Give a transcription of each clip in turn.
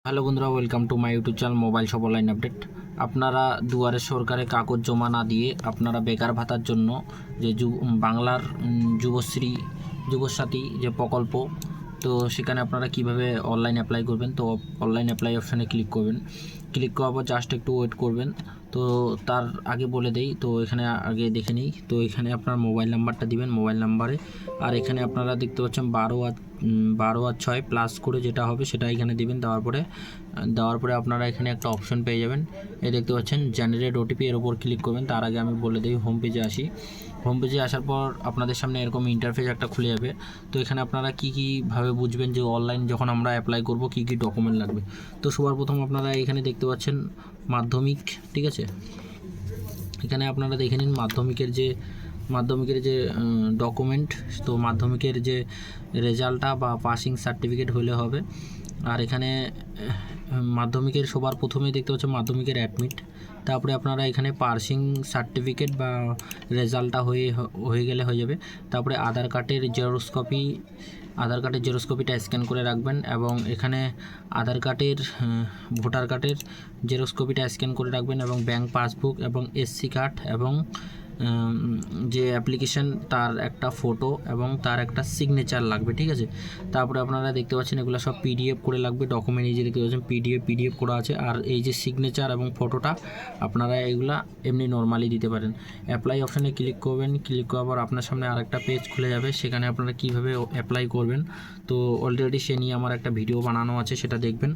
Hello বন্ধুরা, welcome to my YouTube channel mobile shop online update. আপনারা দুয়ারে সরকারে কাগজ জমা না দিয়ে আপনারা বেকার ভাতার জন্য যে বাংলার যুবসাথী যে প্রকল্প, তো সেখানে আপনারা কিভাবে অনলাইন অ্যাপ্লাই করবেন। তো অনলাইন অ্যাপ্লাই অপশানে ক্লিক করবেন। ক্লিক করার পর জাস্ট একটু ওয়েট করবেন। তো তার আগে বলে দেই, তো এখানে আগে দেখে নিই। তো এখানে আপনার মোবাইল নাম্বারটা দিবেন, মোবাইল নাম্বারে। আর এখানে আপনারা দেখতে পাচ্ছেন 12 আর 6 প্লাস করে যেটা হবে সেটা এখানে দিবেন। দেওয়ার পরে আপনারা এখানে একটা অপশন পেয়ে যাবেন, এই দেখতে পাচ্ছেন জেনারেট ওটিপি, এর উপর ক্লিক করবেন। তার আগে আমি বলে দিই, হোম পেজে আসি। হোম পেজে আসার পর আপনাদের সামনে এরকম ইন্টারফেস একটা খুলে যাবে। তো এখানে আপনারা কীভাবে বুঝবেন যে অনলাইন যখন আমরা অ্যাপ্লাই করব কী কী ডকুমেন্ট লাগবে। তো সবার প্রথম আপনারা এখানে দেখতে পাচ্ছেন মাধ্যমিক, ঠিক আছে। এখানে আপনারা দেখে নিন মাধ্যমিকের যে ডকুমেন্ট। তো মাধ্যমিকের যে রেজাল্টটা বা পাসিং সার্টিফিকেট হলে হবে। আর এখানে মাধ্যমিকের সবার প্রথমেই দেখতে পাচ্ছেন মাধ্যমিকের অ্যাডমিট। তারপরে আপনারা এখানে পাসিং সার্টিফিকেট বা রেজাল্টটা হয়ে গেলে হয়ে যাবে। তারপরে আধার কার্ডের জেরক্স কপিটা স্ক্যান করে রাখবেন, এবং এখানে আধার কার্ডের ভোটার কার্ডের জেরক্স কপিটা স্ক্যান করে রাখবেন, এবং ব্যাংক পাসবুক এবং এসসি কার্ড এবং যে অ্যাপ্লিকেশন তার একটা ফটো এবং তার একটা সিগনেচার লাগবে, ঠিক আছে। তারপরে আপনারা দেখতে পাচ্ছেন এগুলো সব পিডিএফ করে লাগবে। ডকুমেন্ট এই যে দেখতে পাচ্ছেন পিডিএফ করা আছে। আর এই যে সিগনেচার এবং ফটোটা আপনারা এগুলা এমনি নর্মালি দিতে পারেন। অ্যাপ্লাই অপশানে ক্লিক করবেন। ক্লিক করার পর আপনার সামনে আরেকটা পেজ খুলে যাবে, সেখানে আপনারা কীভাবে অ্যাপ্লাই করবেন। তো অলরেডি সে নিয়ে আমার একটা ভিডিও বানানো আছে, সেটা দেখবেন।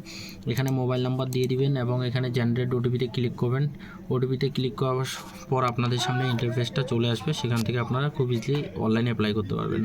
এখানে মোবাইল নাম্বার দিয়ে দিবেন এবং এখানে জেনারেট ওটিপিতে ক্লিক করবেন। ওটিপিতে ক্লিক করার পর আপনাদের সামনে ইন্টারফেসটা চলে আসবে, সেখান থেকে আপনারা খুব ইজিলি অনলাইনে অ্যাপ্লাই করতে পারবেন।